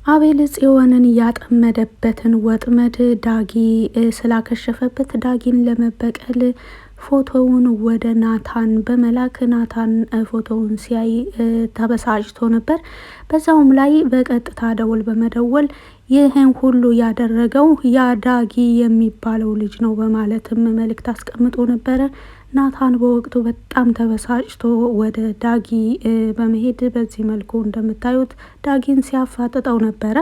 አቤል ጽዮንን ያጠመደበትን ወጥመድ ዳጊ ስላከሸፈበት ዳጊን ለመበቀል ፎቶውን ወደ ናታን በመላክ ናታን ፎቶውን ሲያይ ተበሳጭቶ ነበር። በዛውም ላይ በቀጥታ ደውል በመደወል ይህን ሁሉ ያደረገው ያ ዳጊ የሚባለው ልጅ ነው በማለትም መልእክት አስቀምጦ ነበረ። ናታን በወቅቱ በጣም ተበሳጭቶ ወደ ዳጊ በመሄድ በዚህ መልኩ እንደምታዩት ዳጊን ሲያፋጥጠው ነበረ።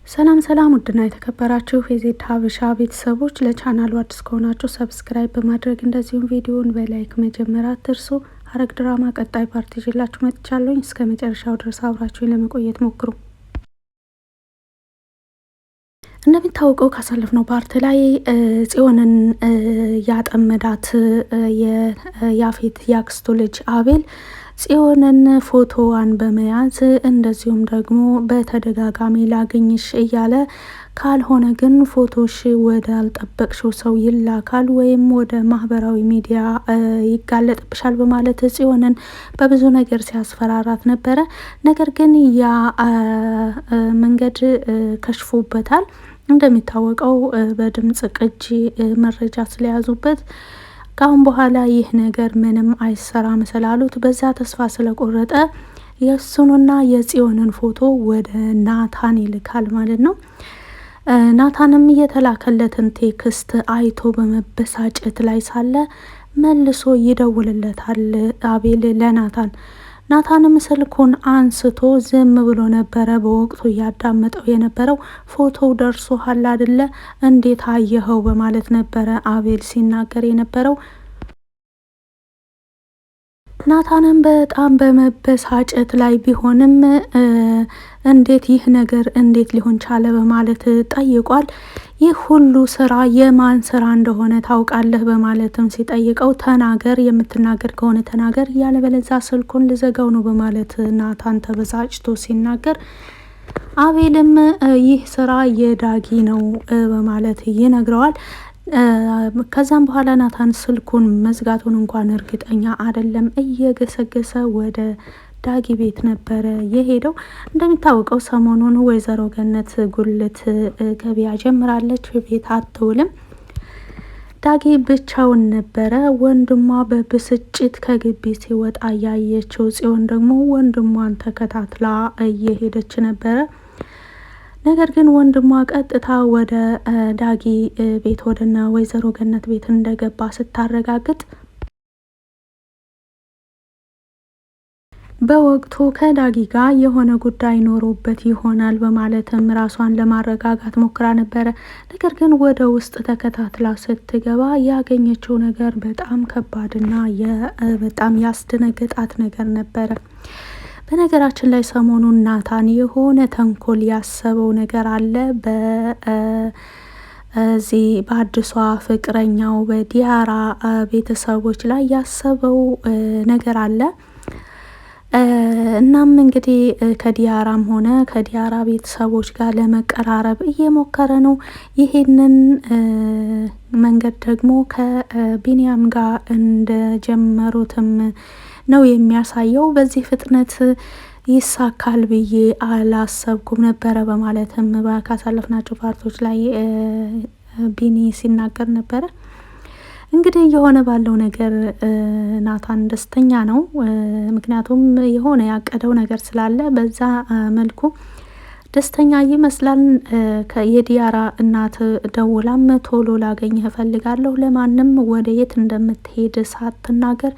ሰላም ሰላም፣ ውድና የተከበራችሁ የዜድ ሀበሻ ቤተሰቦች ለቻናሉ አዲስ ከሆናችሁ ሰብስክራይብ በማድረግ እንደዚሁም ቪዲዮን በላይክ መጀመር አትርሱ። ሐረግ ድራማ ቀጣይ ፓርቲ ይዤላችሁ መጥቻለሁ። እስከ መጨረሻው ድረስ አብራችሁን ለመቆየት ሞክሩ። እንደሚታወቀው ካሳለፍነው ፓርት ላይ ጽዮንን ያጠመዳት የያፌት ያክስቱ ልጅ አቤል ጽዮንን ፎቶዋን በመያዝ እንደዚሁም ደግሞ በተደጋጋሚ ላገኝሽ እያለ ካልሆነ ግን ፎቶሽ ወደ አልጠበቅሽው ሰው ይላካል ወይም ወደ ማህበራዊ ሚዲያ ይጋለጥብሻል በማለት ጽዮንን በብዙ ነገር ሲያስፈራራት ነበረ። ነገር ግን ያ መንገድ ከሽፎበታል። እንደሚታወቀው በድምጽ ቅጂ መረጃ ስለያዙበት ካሁን በኋላ ይህ ነገር ምንም አይሰራም ስላሉት በዛ ተስፋ ስለቆረጠ የእሱንና የጽዮንን ፎቶ ወደ ናታን ይልካል ማለት ነው። ናታንም እየተላከለትን ቴክስት አይቶ በመበሳጨት ላይ ሳለ መልሶ ይደውልለታል አቤል ለናታን። ናታንም ስልኩን አንስቶ ዝም ብሎ ነበረ በወቅቱ እያዳመጠው የነበረው። ፎቶው ደርሶሃል አይደለ? እንዴት አየኸው? በማለት ነበረ አቤል ሲናገር የነበረው። ናታንም በጣም በመበሳጨት ላይ ቢሆንም እንዴት ይህ ነገር እንዴት ሊሆን ቻለ በማለት ጠይቋል። ይህ ሁሉ ስራ የማን ስራ እንደሆነ ታውቃለህ? በማለትም ሲጠይቀው ተናገር፣ የምትናገር ከሆነ ተናገር፣ ያለበለዛ ስልኩን ልዘጋው ነው በማለት ናታን ተበሳጭቶ ሲናገር፣ አቤልም ይህ ስራ የዳጊ ነው በማለት ይነግረዋል። ከዛም በኋላ ናታን ስልኩን መዝጋቱን እንኳን እርግጠኛ አይደለም። እየገሰገሰ ወደ ዳጊ ቤት ነበረ የሄደው። እንደሚታወቀው ሰሞኑን ወይዘሮ ገነት ጉልት ገበያ ጀምራለች፣ ቤት አትውልም። ዳጊ ብቻውን ነበረ። ወንድሟ በብስጭት ከግቢ ሲወጣ ያየችው ጽዮን ደግሞ ወንድሟን ተከታትላ እየሄደች ነበረ። ነገር ግን ወንድሟ ቀጥታ ወደ ዳጊ ቤት ወደነ ወይዘሮ ገነት ቤት እንደገባ ስታረጋግጥ በወቅቱ ከዳጊ ጋር የሆነ ጉዳይ ኖሮበት ይሆናል በማለትም ራሷን ለማረጋጋት ሞክራ ነበረ። ነገር ግን ወደ ውስጥ ተከታትላ ስትገባ ያገኘችው ነገር በጣም ከባድና በጣም ያስደነገጣት ነገር ነበረ። በነገራችን ላይ ሰሞኑን ናታን የሆነ ተንኮል ያሰበው ነገር አለ። በዚህ በአዲሷ ፍቅረኛው በዲያራ ቤተሰቦች ላይ ያሰበው ነገር አለ። እናም እንግዲህ ከዲያራም ሆነ ከዲያራ ቤተሰቦች ጋር ለመቀራረብ እየሞከረ ነው። ይሄንን መንገድ ደግሞ ከቢንያም ጋር እንደጀመሩትም ነው የሚያሳየው። በዚህ ፍጥነት ይሳካል ብዬ አላሰብኩም ነበረ በማለትም ካሳለፍናቸው ፓርቶች ላይ ቢኒ ሲናገር ነበረ። እንግዲህ የሆነ ባለው ነገር ናታን ደስተኛ ነው። ምክንያቱም የሆነ ያቀደው ነገር ስላለ በዛ መልኩ ደስተኛ ይመስላል። የዲያራ እናት ደውላም ቶሎ ላገኝህ እፈልጋለሁ፣ ለማንም ወደ የት እንደምትሄድ ሳትናገር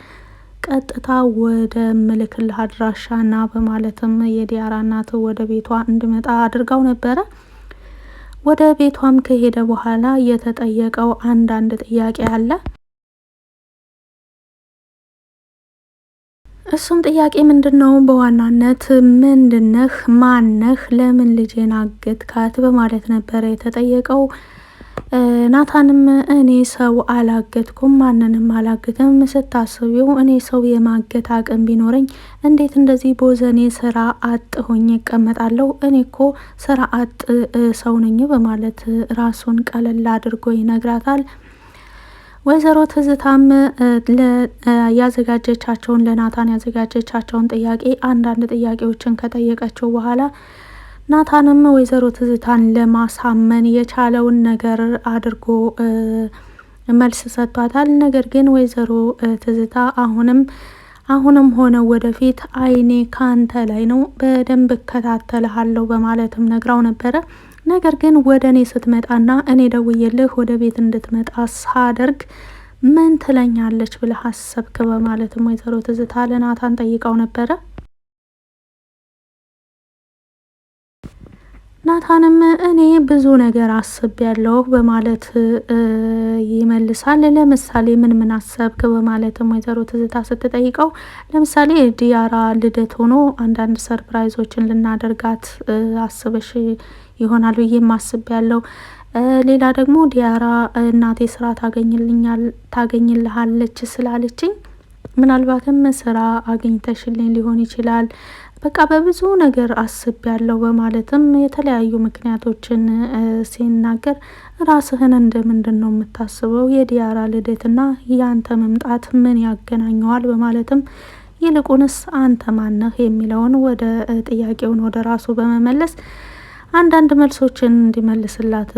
ቀጥታ ወደ ምልክልህ አድራሻ ና በማለትም የዲያራ እናት ወደ ቤቷ እንድመጣ አድርጋው ነበረ። ወደ ቤቷም ከሄደ በኋላ የተጠየቀው አንዳንድ ጥያቄ አለ። እሱም ጥያቄ ምንድነው? በዋናነት ምንድነህ? ማነህ? ለምን ልጄን አገትካት? በማለት ነበረ የተጠየቀው። ናታንም እኔ ሰው አላገትኩም፣ ማንንም አላግትም። ስታስቢው እኔ ሰው የማገት አቅም ቢኖረኝ እንዴት እንደዚህ ቦዘኔ ስራ አጥ ሆኜ እቀመጣለሁ? እኔ እኮ ስራ አጥ ሰው ነኝ በማለት ራሱን ቀለል አድርጎ ይነግራታል። ወይዘሮ ትዝታም ያዘጋጀቻቸውን ለናታን ያዘጋጀቻቸውን ጥያቄ አንዳንድ ጥያቄዎችን ከጠየቀችው በኋላ ናታንም ወይዘሮ ትዝታን ለማሳመን የቻለውን ነገር አድርጎ መልስ ሰጥቷታል። ነገር ግን ወይዘሮ ትዝታ አሁንም ሆነ ወደፊት አይኔ ካንተ ላይ ነው፣ በደንብ እከታተልሃለሁ በማለትም ነግራው ነበረ። ነገር ግን ወደ እኔ ስትመጣና እኔ ደውዬልህ ወደ ቤት እንድትመጣ ሳደርግ ምን ትለኛለች ብለህ አሰብክ? በማለትም ወይዘሮ ትዝታ ለናታን ጠይቀው ነበረ። ናታንም እኔ ብዙ ነገር አስቤያለሁ በማለት ይመልሳል። ለምሳሌ ምን አሰብክ? በማለትም ወይዘሮ ትዝታ ስትጠይቀው ለምሳሌ ዲያራ ልደት ሆኖ አንዳንድ ሰርፕራይዞችን ልናደርጋት አስበሽ ይሆናል ብዬም አስቤያለሁ። ሌላ ደግሞ ዲያራ እናቴ ስራ ታገኝልሃለች ስላለችኝ ምናልባትም ስራ አግኝተሽልኝ ሊሆን ይችላል። በቃ በብዙ ነገር አስቤያለሁ በማለትም የተለያዩ ምክንያቶችን ሲናገር ራስህን እንደምንድን ነው የምታስበው? የዲያራ ልደትና ያንተ መምጣት ምን ያገናኘዋል? በማለትም ይልቁንስ አንተ ማነህ የሚለውን ወደ ጥያቄውን ወደ ራሱ በመመለስ አንዳንድ መልሶችን እንዲመልስላት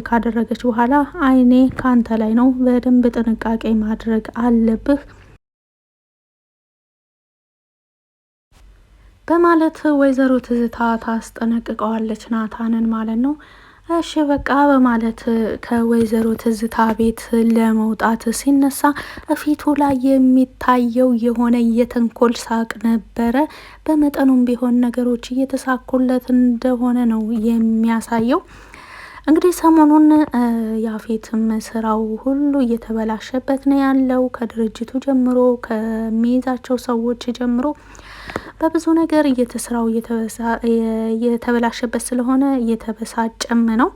ካደረገች በኋላ አይኔ ካንተ ላይ ነው፣ በደንብ ጥንቃቄ ማድረግ አለብህ በማለት ወይዘሮ ትዝታ ታስጠነቅቀዋለች ናታንን ማለት ነው። እሺ በቃ በማለት ከወይዘሮ ትዝታ ቤት ለመውጣት ሲነሳ ፊቱ ላይ የሚታየው የሆነ የተንኮል ሳቅ ነበረ። በመጠኑም ቢሆን ነገሮች እየተሳኩለት እንደሆነ ነው የሚያሳየው። እንግዲህ ሰሞኑን ያፌትም ስራው ሁሉ እየተበላሸበት ነው ያለው። ከድርጅቱ ጀምሮ ከሚይዛቸው ሰዎች ጀምሮ በብዙ ነገር ስራው እየተበላሸበት ስለሆነ እየተበሳጨም ነው።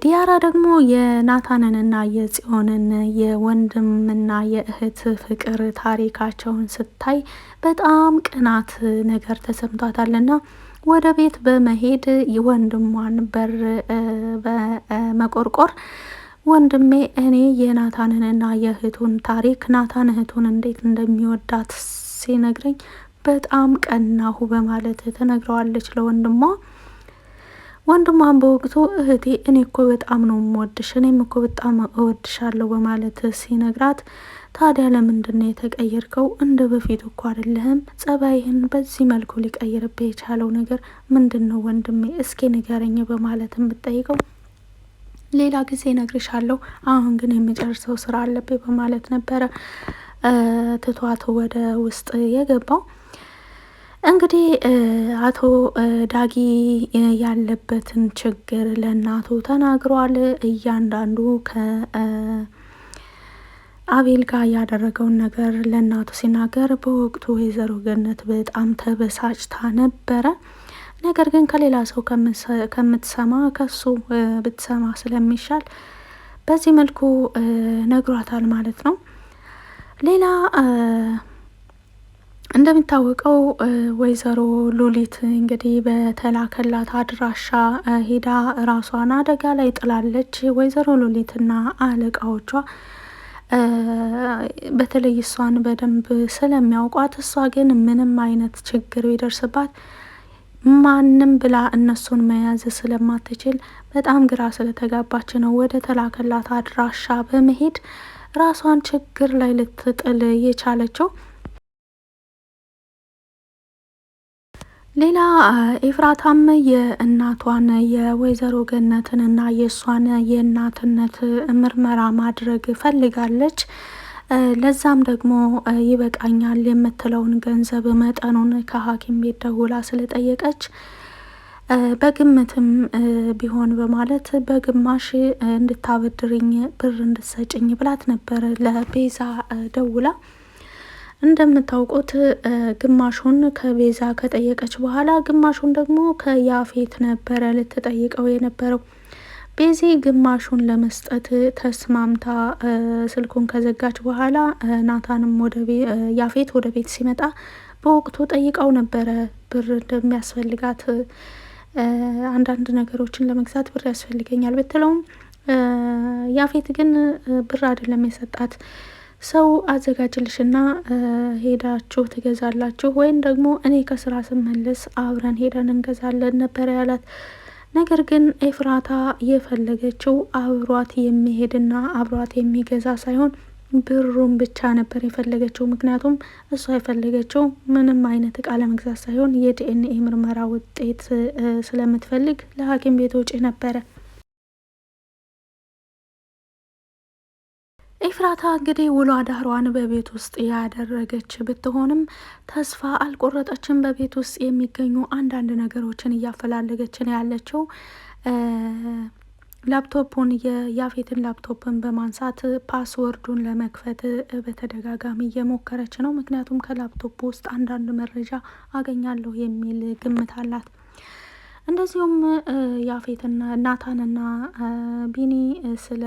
ዲያራ ደግሞ የናታንንና የጽዮንን የወንድምና የእህት ፍቅር ታሪካቸውን ስታይ በጣም ቅናት ነገር ተሰምቷታልና ወደ ቤት በመሄድ ወንድሟን በር በመቆርቆር ወንድሜ እኔ የናታንንና የእህቱን ታሪክ ናታን እህቱን እንዴት እንደሚወዳት ሲነግረኝ በጣም ቀናሁ በማለት ተነግረዋለች ለወንድሟ። ወንድሟን በወቅቱ እህቴ እኔ እኮ በጣም ነው የምወድሽ፣ እኔም እኮ በጣም እወድሻለሁ በማለት ሲነግራት ታዲያ ለምንድን ነው የተቀየርከው? እንደ በፊቱ እኮ አይደለህም። ጸባይህን በዚህ መልኩ ሊቀይርብህ የቻለው ነገር ምንድን ነው ወንድሜ? እስኪ ንገረኝ በማለት የምትጠይቀው ሌላ ጊዜ እነግርሻለሁ፣ አሁን ግን የሚጨርሰው ስራ አለብኝ በማለት ነበረ ትቷት ወደ ውስጥ የገባው። እንግዲህ አቶ ዳጊ ያለበትን ችግር ለእናቱ ተናግሯል። እያንዳንዱ ከአቤል ጋር ያደረገውን ነገር ለእናቱ ሲናገር በወቅቱ ወይዘሮ ገነት በጣም ተበሳጭታ ነበረ። ነገር ግን ከሌላ ሰው ከምትሰማ ከሱ ብትሰማ ስለሚሻል በዚህ መልኩ ነግሯታል ማለት ነው። ሌላ እንደሚታወቀው ወይዘሮ ሉሊት እንግዲህ በተላከላት አድራሻ ሄዳ ራሷን አደጋ ላይ ጥላለች። ወይዘሮ ሉሊትና አለቃዎቿ በተለይ እሷን በደንብ ስለሚያውቋት፣ እሷ ግን ምንም አይነት ችግር ቢደርስባት ማንም ብላ እነሱን መያዝ ስለማትችል በጣም ግራ ስለተጋባች ነው ወደ ተላከላት አድራሻ በመሄድ ራሷን ችግር ላይ ልትጥል የቻለችው። ሌላ ኤፍራታም የእናቷን የወይዘሮ ገነትንና የእሷን የእናትነት ምርመራ ማድረግ ፈልጋለች። ለዛም ደግሞ ይበቃኛል የምትለውን ገንዘብ መጠኑን ከሐኪም ቤት ደውላ ስለጠየቀች በግምትም ቢሆን በማለት በግማሽ እንድታበድርኝ ብር እንድትሰጭኝ ብላት ነበር ለቤዛ ደውላ። እንደምታውቁት ግማሹን ከቤዛ ከጠየቀች በኋላ ግማሹን ደግሞ ከያፌት ነበረ ልትጠይቀው የነበረው። ቤዚ ግማሹን ለመስጠት ተስማምታ ስልኩን ከዘጋች በኋላ ናታንም ያፌት ወደ ቤት ሲመጣ በወቅቱ ጠይቀው ነበረ ብር እንደሚያስፈልጋት፣ አንዳንድ ነገሮችን ለመግዛት ብር ያስፈልገኛል ብትለውም ያፌት ግን ብር አይደለም የሰጣት ሰው አዘጋጅልሽና ሄዳችሁ ትገዛላችሁ ወይም ደግሞ እኔ ከስራ ስመለስ አብረን ሄደን እንገዛለን ነበር ያላት። ነገር ግን ኤፍራታ የፈለገችው አብሯት የሚሄድና አብሯት የሚገዛ ሳይሆን ብሩን ብቻ ነበር የፈለገችው። ምክንያቱም እሷ የፈለገችው ምንም አይነት እቃ ለመግዛት ሳይሆን የዲኤንኤ ምርመራ ውጤት ስለምትፈልግ ለሐኪም ቤት ወጪ ነበረ። ኤፍራታ እንግዲህ ውሎ አዳሯን በቤት ውስጥ ያደረገች ብትሆንም ተስፋ አልቆረጠችም። በቤት ውስጥ የሚገኙ አንዳንድ ነገሮችን እያፈላለገችን ያለችው ላፕቶፑን የያፌትን ላፕቶፕን በማንሳት ፓስወርዱን ለመክፈት በተደጋጋሚ እየሞከረች ነው። ምክንያቱም ከላፕቶፕ ውስጥ አንዳንድ መረጃ አገኛለሁ የሚል ግምት አላት። እንደዚሁም ያፌትና ናታንና ቢኒ ስለ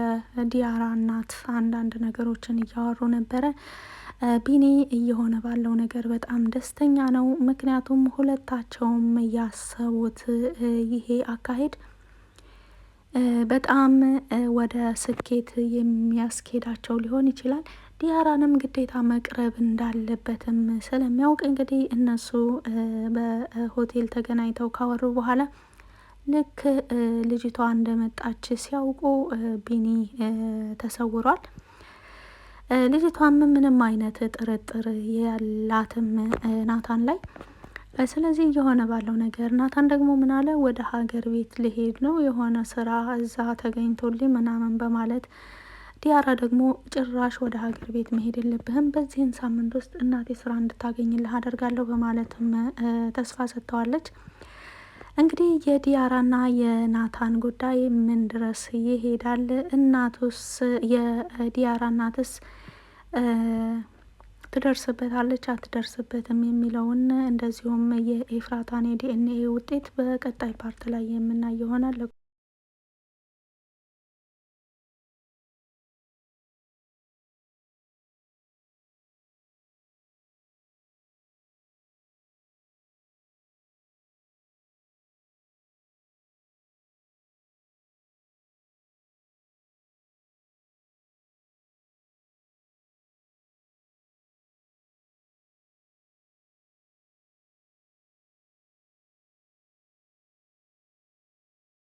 ዲያራ እናት አንዳንድ ነገሮችን እያወሩ ነበረ። ቢኒ እየሆነ ባለው ነገር በጣም ደስተኛ ነው። ምክንያቱም ሁለታቸውም ያሰቡት ይሄ አካሄድ በጣም ወደ ስኬት የሚያስኬዳቸው ሊሆን ይችላል። ዲያራንም ግዴታ መቅረብ እንዳለበትም ስለሚያውቅ እንግዲህ እነሱ በሆቴል ተገናኝተው ካወሩ በኋላ ልክ ልጅቷ እንደመጣች ሲያውቁ ቢኒ ተሰውሯል። ልጅቷም ምንም አይነት ጥርጥር ያላትም ናታን ላይ። ስለዚህ እየሆነ ባለው ነገር ናታን ደግሞ ምን አለ፣ ወደ ሀገር ቤት ልሄድ ነው የሆነ ስራ እዛ ተገኝቶልኝ ምናምን በማለት ዲያራ ደግሞ ጭራሽ ወደ ሀገር ቤት መሄድ የለብህም በዚህን ሳምንት ውስጥ እናቴ ስራ እንድታገኝልህ አደርጋለሁ በማለትም ተስፋ ሰጥተዋለች። እንግዲህ የዲያራና የናታን ጉዳይ ምን ድረስ ይሄዳል? እናቱስ የዲያራ እናትስ ትደርስበታለች አትደርስበትም የሚለውን እንደዚሁም የኤፍራታን የዲኤንኤ ውጤት በቀጣይ ፓርት ላይ የምናይ ይሆናል።